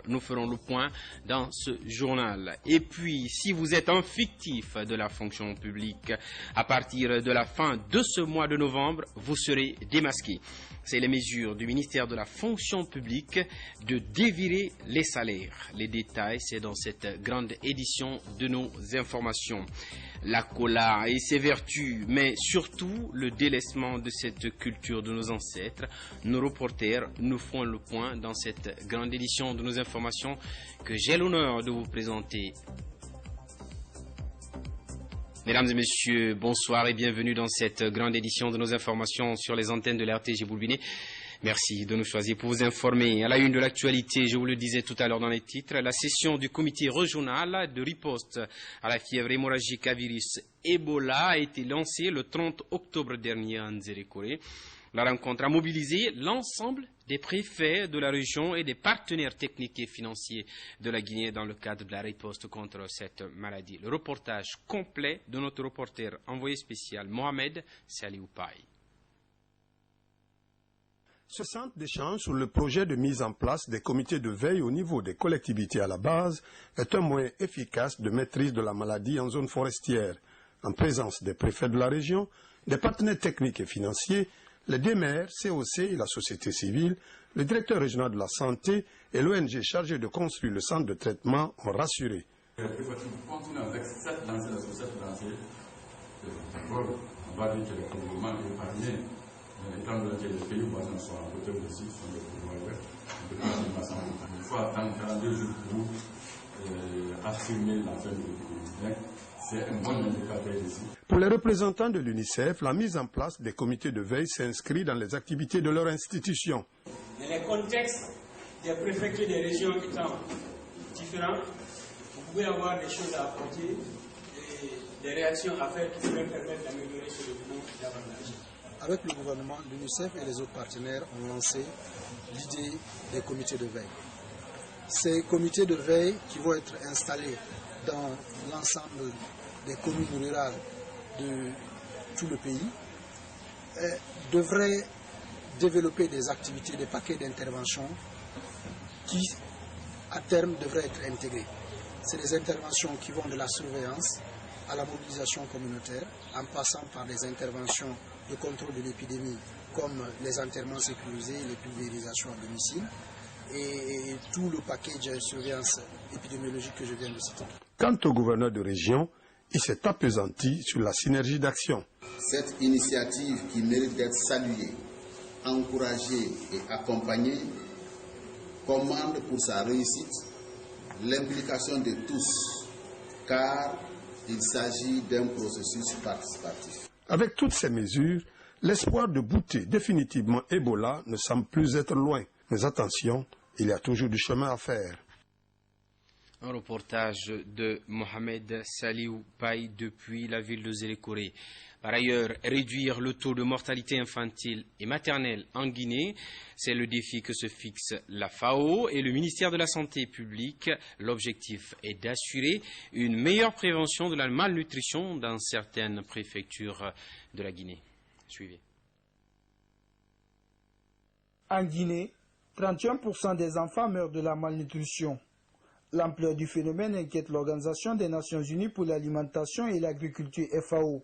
Nous ferons le point dans ce journal. Et puis, si vous êtes un fictif de la fonction publique, à partir de la fin de ce mois de novembre, vous serez démasqué. C'est les mesures du ministère de la fonction publique de dévirer les salaires. Les détails, c'est dans cette grande édition de nos informations. La cola et ses vertus, mais surtout le délaissement de cette culture de nos ancêtres. Nos reporters nous font le point dans cette grande édition de nos informations que j'ai l'honneur de vous présenter. Mesdames et messieurs, bonsoir et bienvenue dans cette grande édition de nos informations sur les antennes de l'RTG Boulbiné. Merci de nous choisir pour vous informer. À la une de l'actualité, je vous le disais tout à l'heure dans les titres, la session du comité régional de riposte à la fièvre hémorragique à virus Ebola a été lancée le 30 octobre dernier à Nzérékoré. La rencontre a mobilisé l'ensemble des préfets de la région et des partenaires techniques et financiers de la Guinée dans le cadre de la riposte contre cette maladie. Le reportage complet de notre reporter envoyé spécial Mohamed Saliou Paye. Ce centre d'échange sur le projet de mise en place des comités de veille au niveau des collectivités à la base est un moyen efficace de maîtrise de la maladie en zone forestière. En présence des préfets de la région, des partenaires techniques et financiers, les DMR, COC et la société civile, le directeur régional de la santé et l'ONG chargé de construire le centre de traitement ont rassuré. Il faut continuer avec cette lancée, on va dire que le gouvernement est épargné. Étant donné que les pays voisins sont à côté aussi, sont le pouvoir ouest, il faut attendre 42 jours pour affirmer la fin de l'épidémie. C'est un bon indicateur ici. Pour les représentants de l'UNICEF, la mise en place des comités de veille s'inscrit dans les activités de leur institution. Dans les contextes des préfectures des régions étant différents, vous pouvez avoir des choses à apporter et des réactions à faire qui pourraient permettre d'améliorer ce document davantage. Avec le gouvernement, l'UNICEF et les autres partenaires ont lancé l'idée des comités de veille. Ces comités de veille qui vont être installés dans l'ensemble des communes rurales de tout le pays devraient développer des activités, des paquets d'interventions qui, à terme, devraient être intégrés. C'est des interventions qui vont de la surveillance à la mobilisation communautaire, en passant par des interventions de contrôle de l'épidémie, comme les enterrements sécurisés, les pulvérisations à domicile, et tout le package de surveillance épidémiologique que je viens de citer. Quant au gouverneur de région, il s'est appesanti sur la synergie d'action. Cette initiative qui mérite d'être saluée, encouragée et accompagnée commande pour sa réussite l'implication de tous, car il s'agit d'un processus participatif. Avec toutes ces mesures, l'espoir de bouter définitivement Ebola ne semble plus être loin. Mais attention, il y a toujours du chemin à faire. Un reportage de Mohamed Saliou Paye depuis la ville de Zérékoré. Par ailleurs, réduire le taux de mortalité infantile et maternelle en Guinée, c'est le défi que se fixe la FAO et le ministère de la Santé publique. L'objectif est d'assurer une meilleure prévention de la malnutrition dans certaines préfectures de la Guinée. Suivez. En Guinée, 31% des enfants meurent de la malnutrition. L'ampleur du phénomène inquiète l'Organisation des Nations Unies pour l'alimentation et l'agriculture FAO.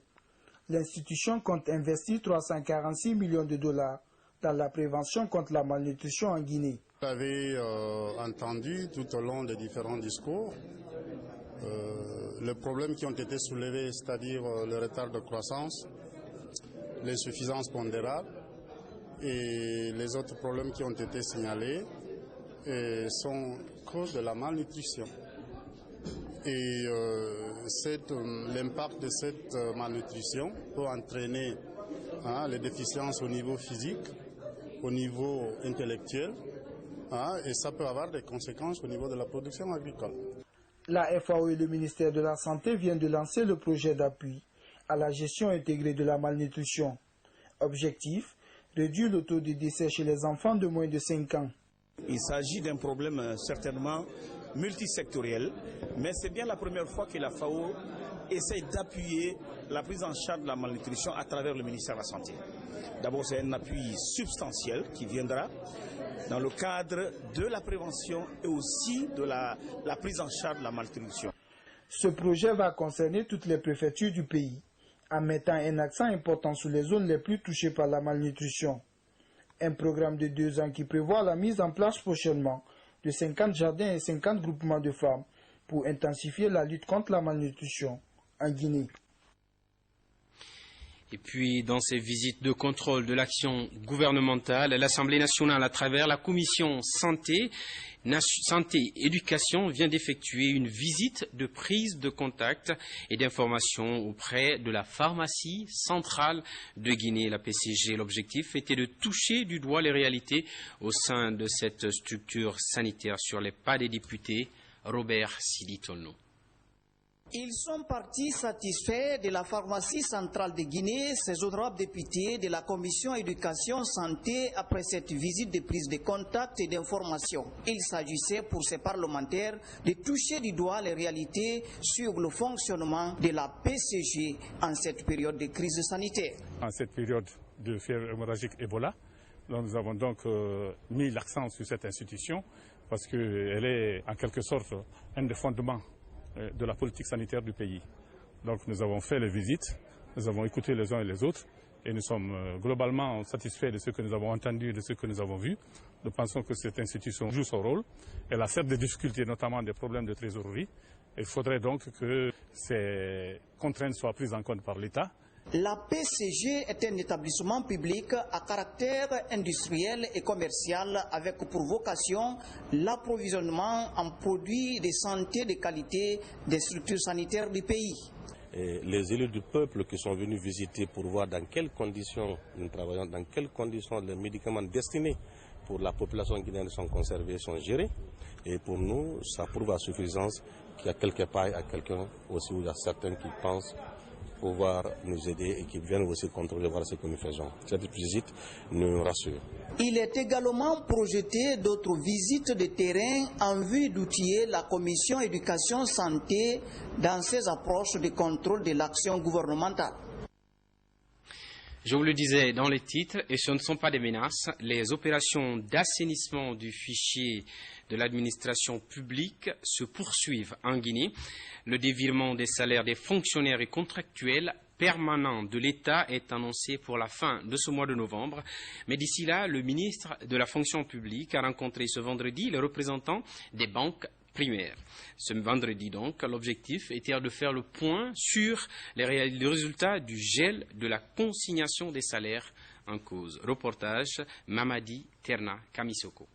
L'institution compte investir 346 millions de dollars dans la prévention contre la malnutrition en Guinée. Vous avez entendu tout au long des différents discours les problèmes qui ont été soulevés, c'est-à-dire le retard de croissance, l'insuffisance pondérale et les autres problèmes qui ont été signalés sont cause de la malnutrition. Et l'impact de cette malnutrition peut entraîner les déficiences au niveau physique, au niveau intellectuel, et ça peut avoir des conséquences au niveau de la production agricole. La FAO et le ministère de la Santé viennent de lancer le projet d'appui à la gestion intégrée de la malnutrition. Objectif, réduire le taux de décès chez les enfants de moins de 5 ans. Il s'agit d'un problème certainement multisectoriel, mais c'est bien la première fois que la FAO essaye d'appuyer la prise en charge de la malnutrition à travers le ministère de la Santé. D'abord, c'est un appui substantiel qui viendra dans le cadre de la prévention et aussi de la prise en charge de la malnutrition. Ce projet va concerner toutes les préfectures du pays, en mettant un accent important sur les zones les plus touchées par la malnutrition. Un programme de 2 ans qui prévoit la mise en place prochainement de 50 jardins et 50 groupements de femmes pour intensifier la lutte contre la malnutrition en Guinée. Et puis, dans ces visites de contrôle de l'action gouvernementale, l'Assemblée nationale, à travers la commission santé, éducation, vient d'effectuer une visite de prise de contact et d'information auprès de la pharmacie centrale de Guinée, la PCG. L'objectif était de toucher du doigt les réalités au sein de cette structure sanitaire sur les pas des députés. Robert Siditolno. Ils sont partis satisfaits de la pharmacie centrale de Guinée, ces honorables députés de la commission éducation santé après cette visite de prise de contact et d'information. Il s'agissait pour ces parlementaires de toucher du doigt les réalités sur le fonctionnement de la PCG en cette période de crise sanitaire. En cette période de fièvre hémorragique Ebola, nous avons donc mis l'accent sur cette institution parce qu'elle est en quelque sorte un des fondements de la politique sanitaire du pays. Donc nous avons fait les visites, nous avons écouté les uns et les autres et nous sommes globalement satisfaits de ce que nous avons entendu et de ce que nous avons vu. Nous pensons que cette institution joue son rôle. Elle a certes des difficultés, notamment des problèmes de trésorerie. Il faudrait donc que ces contraintes soient prises en compte par l'État. La PCG est un établissement public à caractère industriel et commercial avec pour vocation l'approvisionnement en produits de santé de qualité des structures sanitaires du pays. Et les élus du peuple qui sont venus visiter pour voir dans quelles conditions nous travaillons, dans quelles conditions les médicaments destinés pour la population guinéenne sont conservés, sont gérés. Et pour nous, ça prouve à suffisance qu'il y a quelque part, à quelqu'un aussi, où il y a certains qui pensent pouvoir nous aider et qui viennent aussi contrôler, voir ce que nous faisons. Cette visite nous rassure. Il est également projeté d'autres visites de terrain en vue d'outiller la commission éducation santé dans ses approches de contrôle de l'action gouvernementale. Je vous le disais dans les titres, et ce ne sont pas des menaces, les opérations d'assainissement du fichier de l'administration publique se poursuivent en Guinée. Le dévirement des salaires des fonctionnaires et contractuels permanents de l'État est annoncé pour la fin de ce mois de novembre. Mais d'ici là, le ministre de la fonction publique a rencontré ce vendredi les représentants des banques primaires. Ce vendredi donc, l'objectif était de faire le point sur les résultats du gel de la consignation des salaires en cause. Reportage Mamadi Terna Kamisoko.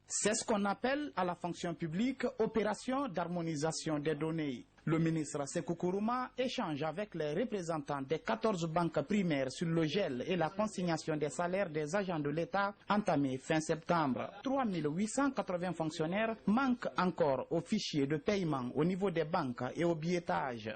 C'est ce qu'on appelle à la fonction publique opération d'harmonisation des données. Le ministre Sékou Kourouma échange avec les représentants des 14 banques primaires sur le gel et la consignation des salaires des agents de l'État entamé fin septembre. 3 880 fonctionnaires manquent encore au fichier de paiement au niveau des banques et au billettage.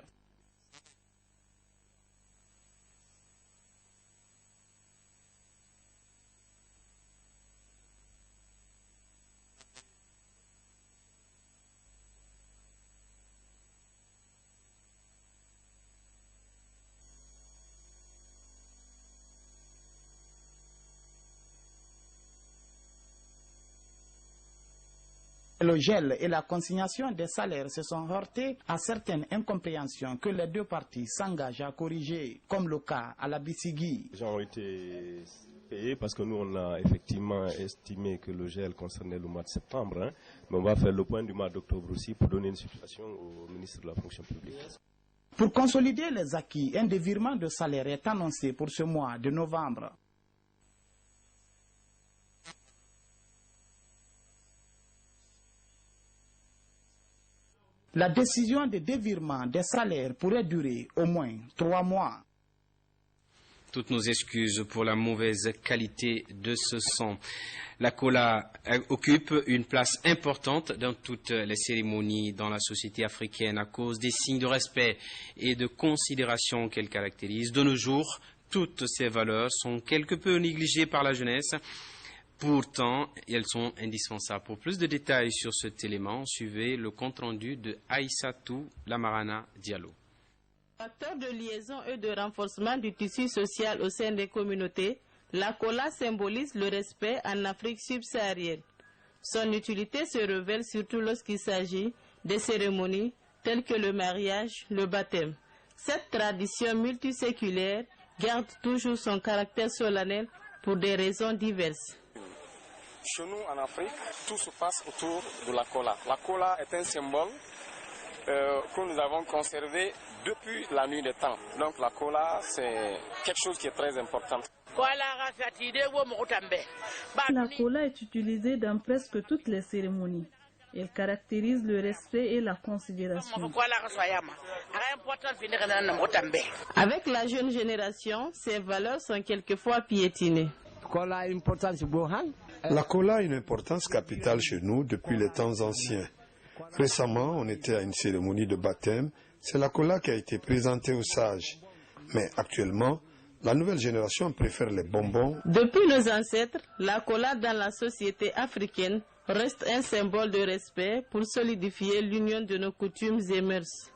Le gel et la consignation des salaires se sont heurtés à certaines incompréhensions que les deux parties s'engagent à corriger, comme le cas à la Bissigui. Les gens ont été payés parce que nous, on a effectivement estimé que le gel concernait le mois de septembre, mais on va faire le point du mois d'octobre aussi pour donner une situation au ministre de la fonction publique. Pour consolider les acquis, un dévirement de salaire est annoncé pour ce mois de novembre. La décision de dévirement des salaires pourrait durer au moins 3 mois. Toutes nos excuses pour la mauvaise qualité de ce son. La cola occupe une place importante dans toutes les cérémonies dans la société africaine à cause des signes de respect et de considération qu'elle caractérise. De nos jours, toutes ces valeurs sont quelque peu négligées par la jeunesse. Pourtant, elles sont indispensables. Pour plus de détails sur cet élément, suivez le compte-rendu de Aïssatou Lamarana Diallo. Facteur de liaison et de renforcement du tissu social au sein des communautés, la cola symbolise le respect en Afrique subsaharienne. Son utilité se révèle surtout lorsqu'il s'agit des cérémonies telles que le mariage, le baptême. Cette tradition multiséculaire garde toujours son caractère solennel pour des raisons diverses. Chez nous en Afrique, tout se passe autour de la cola. La cola est un symbole que nous avons conservé depuis la nuit des temps. Donc la cola, c'est quelque chose qui est très important. La cola est utilisée dans presque toutes les cérémonies. Elle caractérise le respect et la considération. Avec la jeune génération, ces valeurs sont quelquefois piétinées. La cola a une importance capitale chez nous depuis les temps anciens. Récemment, on était à une cérémonie de baptême. C'est la cola qui a été présentée aux sages. Mais actuellement, la nouvelle génération préfère les bonbons. Depuis nos ancêtres, la cola dans la société africaine reste un symbole de respect pour solidifier l'union de nos coutumes et mœurs.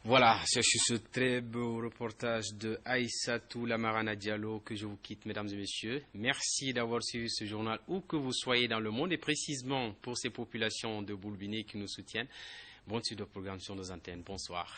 Voilà, c'est sur ce très beau reportage de Aïssatou Lamarana Diallo que je vous quitte, mesdames et messieurs. Merci d'avoir suivi ce journal où que vous soyez dans le monde et précisément pour ces populations de Boulbini qui nous soutiennent. Bonne suite de programme sur nos antennes. Bonsoir.